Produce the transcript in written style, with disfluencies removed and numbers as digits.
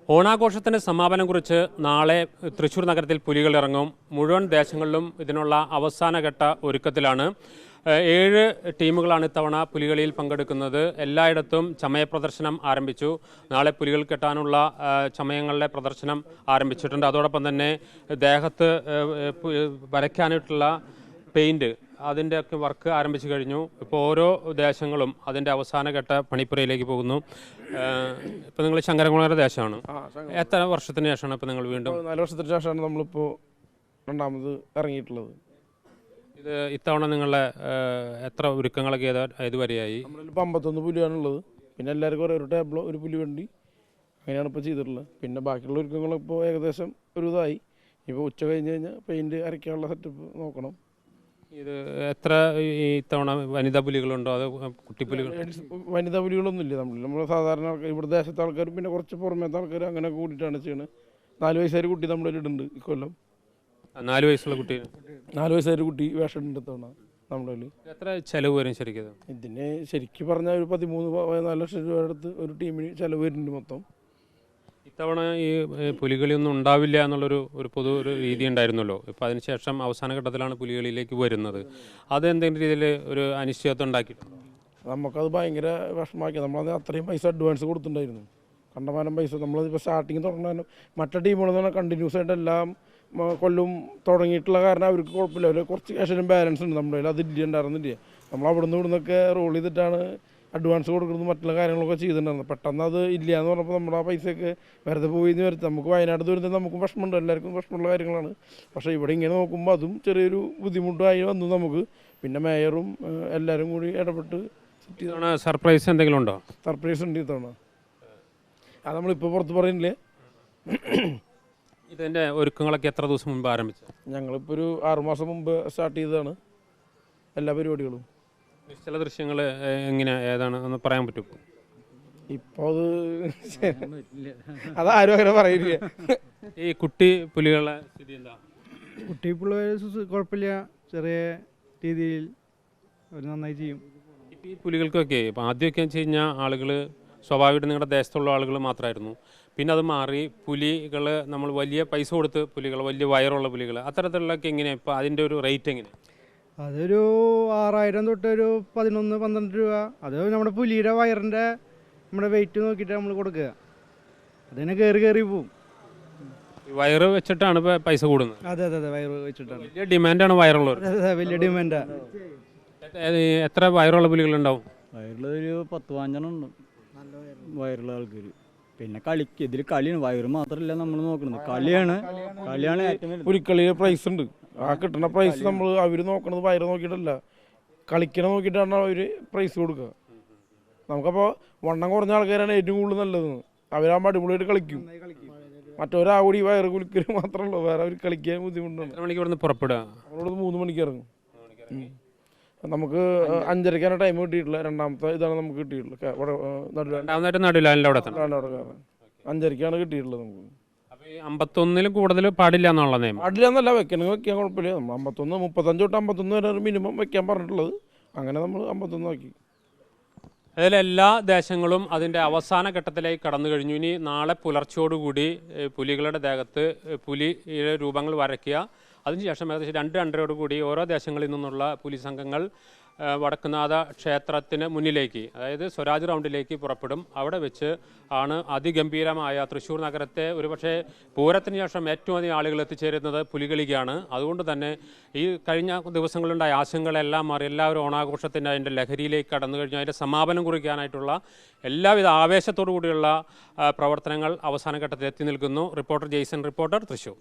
ഓണാഘോഷത്തിന് സമാപനം കുറിച്ച് നാളെ തൃശ്ശൂർ നഗരത്തിൽ പുലികൾ ഇറങ്ങും. മുഴുവൻ ദേശങ്ങളിലും ഇതിനുള്ള അവസാനഘട്ട ഒരുക്കത്തിലാണ്. 7 ടീമുകളാണ് ഇത്തവണ പുലികളിയിൽ പങ്കെടുക്കുന്നത്. എല്ലായിടത്തും ചമയ പ്രദർശനം ആരംഭിച്ചു. നാളെ പുലികൾ കെട്ടാനുള്ള ചമയങ്ങളുടെ പ്രദർശനം ആരംഭിച്ചിട്ടുണ്ട്. അതോടൊപ്പം തന്നെ ദേഹത്ത് വരയ്ക്കാനായിട്ടുള്ള പെയിൻറ് അതിൻ്റെ ഒക്കെ വർക്ക് ആരംഭിച്ചു കഴിഞ്ഞു. ഇപ്പോൾ ഓരോ ദേശങ്ങളും അതിൻ്റെ അവസാനഘട്ട പണിപ്പുരയിലേക്ക് പോകുന്നു. ഇപ്പോൾ നിങ്ങൾ ശങ്കരൻകുളങ്ങര ദേശമാണ്. എത്ര വർഷത്തിന് ശേഷമാണ് ഇപ്പോൾ നിങ്ങൾ വീണ്ടും? 4 വർഷത്തിന് ശേഷമാണ് നമ്മളിപ്പോൾ രണ്ടാമത് ഇറങ്ങിയിട്ടുള്ളത്. ഇത് ഇത്തവണ നിങ്ങളുടെ എത്ര ഒരുക്കങ്ങളൊക്കെ ഇതുവരെയായി? നമ്മളിപ്പോൾ 51 പുലിയാണുള്ളത്. പിന്നെ എല്ലാവർക്കും ഓരോ ടേബിളോ ഒരു പുലി വണ്ടി അങ്ങനെയാണ് ഇപ്പോൾ ചെയ്തിട്ടുള്ളത്. പിന്നെ ബാക്കിയുള്ള ഒരുക്കങ്ങളിപ്പോൾ ഏകദേശം ഒരു ഇതായി. ഇപ്പോൾ ഉച്ച കഴിഞ്ഞ് കഴിഞ്ഞാൽ പെയിൻറ് അരയ്ക്കാനുള്ള സെറ്റപ്പ് നോക്കണം. ഇത് എത്ര ഇത്തവണ വനിതാ പുലികളുണ്ടോ അതോ കുട്ടിപ്പുലികൾ? വനിതാ പുലികളൊന്നുമില്ല. നമ്മൾ സാധാരണ ആൾക്കാർ ഇവിടെ ദേശത്തെ ആൾക്കാരും പിന്നെ കുറച്ച് പുറമേത്തെ ആൾക്കാർ അങ്ങനെ കൂടിയിട്ടാണ് ചെയ്യുന്നത്. 4 വയസ്സായ കുട്ടി നമ്മുടെ ഇടുന്നുണ്ട് ഇക്കൊല്ലം. 4 വയസ്സുള്ള കുട്ടി? 4 വയസ്സായ കുട്ടി വേഷമുണ്ട് ഇത്തവണ നമ്മുടെ കയ്യിൽ. എത്ര ചിലവ് വരും ശരിക്കും? ഇതിന് ശരിക്കും പറഞ്ഞാൽ ഒരു 13-14 ലക്ഷം രൂപയുടെ അടുത്ത് ഒരു ടീമിന് ചിലവ് വരുന്നുണ്ട് മൊത്തം. ഇത്തവണ ഈ പുലികളിയൊന്നും ഉണ്ടാവില്ല എന്നുള്ളൊരു പൊതു ഒരു രീതി ഉണ്ടായിരുന്നല്ലോ. ഇപ്പോൾ അതിനുശേഷം അവസാന ഘട്ടത്തിലാണ് പുലികളിലേക്ക് വരുന്നത്. അത് എന്തെങ്കിലും രീതിയിൽ ഒരു അനിശ്ചിതത്വം ഉണ്ടാക്കിയിട്ടുണ്ടോ? നമുക്കത് ഭയങ്കര വിഷമമാക്കി. നമ്മളത് അത്രയും പൈസ അഡ്വാൻസ് കൊടുത്തിട്ടുണ്ടായിരുന്നു, കണ്ടമാനം പൈസ. നമ്മളതിപ്പോൾ സ്റ്റാർട്ടിങ് തുടങ്ങാനും മറ്റേ ടീമുകളെന്ന് പറഞ്ഞാൽ കണ്ടിന്യൂസ് ആയിട്ട് എല്ലാം കൊല്ലും തുടങ്ങിയിട്ടുള്ള കാരണം അവർക്ക് കുഴപ്പമില്ല. അവർ കുറച്ച് ക്യാഷിനും ബാലൻസ് ഉണ്ട് നമ്മുടെ കയ്യിൽ. അതില്ല, ഉണ്ടായിരുന്നില്ല. നമ്മൾ അവിടെ നിന്ന് ഇവിടുന്നൊക്കെ റോൾ ചെയ്തിട്ടാണ് അഡ്വാൻസ് കൊടുക്കുന്നത്, മറ്റുള്ള കാര്യങ്ങളൊക്കെ ചെയ്തിട്ടുണ്ടായിരുന്നു. പെട്ടെന്ന് അത് ഇല്ല എന്ന് പറഞ്ഞപ്പോൾ നമ്മുടെ ആ പൈസയൊക്കെ വെറുതെ പോയി എന്ന് വരത്തി. നമുക്ക് വയനാട് ദുരന്തം നമുക്കും വിഷമമുണ്ട്, എല്ലാവർക്കും വിഷമമുള്ള കാര്യങ്ങളാണ്. പക്ഷേ ഇവിടെ ഇങ്ങനെ നോക്കുമ്പോൾ അതും ചെറിയൊരു ബുദ്ധിമുട്ടായി വന്നു നമുക്ക്. പിന്നെ മേയറും എല്ലാവരും കൂടി ഇടപെട്ട് സർപ്രൈസ് എന്തെങ്കിലും ഉണ്ടോ? സർപ്രൈസ് ഉണ്ട് ഇത്തവണ. അത് നമ്മളിപ്പോൾ പുറത്ത് പറയുന്നില്ലേ. ഇതിൻ്റെ ഒരുക്കങ്ങളൊക്കെ എത്ര ദിവസം മുമ്പ് ആരംഭിച്ചു? ഞങ്ങളിപ്പോൾ ഒരു 6 മാസം മുമ്പ് സ്റ്റാർട്ട് ചെയ്തതാണ് എല്ലാ പരിപാടികളും. ചില ദൃശ്യങ്ങൾ എങ്ങനെ ഏതാണ് ഒന്ന് പറയാൻ പറ്റുമോ? ഇപ്പോൾ അതാരും അങ്ങനെ പറയില്ല. ഈ കുട്ടി പുലികളുടെ സ്ഥിതി എന്താ? കുട്ടി പുള്ളി കുഴപ്പമില്ല, ചെറിയ രീതിയിൽ അവർ നന്നായി ചെയ്യും. ഇപ്പം ഈ പുലികൾക്കൊക്കെ ഇപ്പം ആദ്യമൊക്കെ വെച്ച് കഴിഞ്ഞാൽ ആളുകൾ സ്വാഭാവികമായിട്ട് നിങ്ങളുടെ ദേശത്തുള്ള ആളുകൾ മാത്രമായിരുന്നു. പിന്നെ അത് മാറി പുലികൾ നമ്മൾ വലിയ പൈസ കൊടുത്ത് പുലികൾ, വലിയ വയറുള്ള പുലികൾ, അത്തരത്തിലുള്ളതൊക്കെ എങ്ങനെയാണ് ഇപ്പോൾ അതിൻ്റെ ഒരു റേറ്റ് എങ്ങനെയാണ്? അതൊരു 6000 തൊട്ട് ഒരു 11-12 രൂപ. അത് നമ്മുടെ പുലിയുടെ വയറിൻ്റെ നമ്മുടെ വെയിറ്റ് നോക്കിയിട്ട് നമ്മൾ കൊടുക്കുക. അതിനെ കയറി പോവും. വയറ് വെച്ചിട്ടാണ് ഇപ്പോൾ പൈസ കൂടുന്നത്? അതെ അതെ അതെ, വയറ് വെച്ചിട്ടാണ്. വലിയ ഡിമാൻഡാണ് വയറുള്ളവർ. അതെ, വലിയ ഡിമാൻഡാ. എത്ര വയറുള്ള പുലികളുണ്ടാവും? വയറുള്ളൊരു 10-15 ഉണ്ട് വയറുള്ള ആൾക്കാർ. പിന്നെ ഇതിൽ കളിയാണ്, വയറ് മാത്രമല്ല നമ്മൾ നോക്കുന്നത്, കളിയാണ് ഏറ്റവും. പുലിക്കളിയിൽ പ്രൈസ് ഉണ്ട്. ആ കിട്ടുന്ന പ്രൈസ് നമ്മൾ അവർ നോക്കണത് വയറ് നോക്കിയിട്ടല്ല, കളിക്കണ നോക്കിയിട്ടാണ് അവർ പ്രൈസ് കൊടുക്കുക. നമുക്കപ്പോൾ വണ്ണം കുറഞ്ഞ ആൾക്കാരാണ് ഏറ്റവും കൂടുതൽ നല്ലതെന്ന്. അവരാകുമ്പോൾ അടിപൊളിയായിട്ട് കളിക്കും. മറ്റൊരാകൂടി വയറ് കുലിക്കൽ മാത്രമല്ലോ, വേറെ അവർ കളിക്കാൻ ബുദ്ധിമുട്ടുണ്ട്. മണിക്ക് ഇവിടുന്ന് പുറപ്പെടുക? അവരോട് 3 മണിക്ക് ഇറങ്ങും. നമുക്ക് 5:30 ടൈം കിട്ടിയിട്ടില്ല. രണ്ടാമത്തെ ഇതാണ് നമുക്ക് കിട്ടിയിട്ടുള്ളത്. 5:30 കിട്ടിയിട്ടുള്ളത് നമുക്ക്. 51 കൂടുതൽ പാടില്ല എന്നുള്ള നിയമം? പാടില്ല എന്നല്ല, വെക്കണമെങ്കിൽ വെക്കാൻ കുഴപ്പമില്ല. നമ്മൾ 51, 35 തൊട്ട് 51 വരെ മിനിമം വെക്കാൻ പറഞ്ഞിട്ടുള്ളത്. അങ്ങനെ നമ്മൾ 51 ആക്കി. അതിലെല്ലാ ദേശങ്ങളും അതിൻ്റെ അവസാന ഘട്ടത്തിലേക്ക് കടന്നു കഴിഞ്ഞു. ഇനി നാളെ പുലർച്ചയോടുകൂടി പുലികളുടെ ദേഹത്ത് പുലിയുടെ രൂപങ്ങൾ വരയ്ക്കുക. അതിനുശേഷം ഏകദേശം 2-2:30 കൂടി ഓരോ ദേശങ്ങളിൽ നിന്നുള്ള പോലീസ് സംഘങ്ങൾ വടക്കുന്നാഥ ക്ഷേത്രത്തിന് മുന്നിലേക്ക്, അതായത് സ്വരാജ് റൗണ്ടിലേക്ക് പുറപ്പെടും. അവിടെ വെച്ച് ആണ് അതിഗംഭീരമായ തൃശ്ശൂർ നഗരത്തെ ഒരുപക്ഷെ പൂരത്തിന് ശേഷം ഏറ്റവും അധികം ആളുകൾ എത്തിച്ചേരുന്നത് പുലികളിക്കാണ്. അതുകൊണ്ട് തന്നെ ഈ കഴിഞ്ഞ ദിവസങ്ങളുണ്ടായ ആശങ്കകളെല്ലാം മാറി എല്ലാവരും ഓണാഘോഷത്തിൻ്റെ അതിൻ്റെ ലഹരിയിലേക്ക് കടന്നു കഴിഞ്ഞു. അതിൻ്റെ സമാപനം കുറിക്കാനായിട്ടുള്ള എല്ലാവിധ ആവേശത്തോടു കൂടിയുള്ള പ്രവർത്തനങ്ങൾ അവസാന ഘട്ടത്തിൽ എത്തി നിൽക്കുന്നു. Reporter Jason, reporter Thrissur.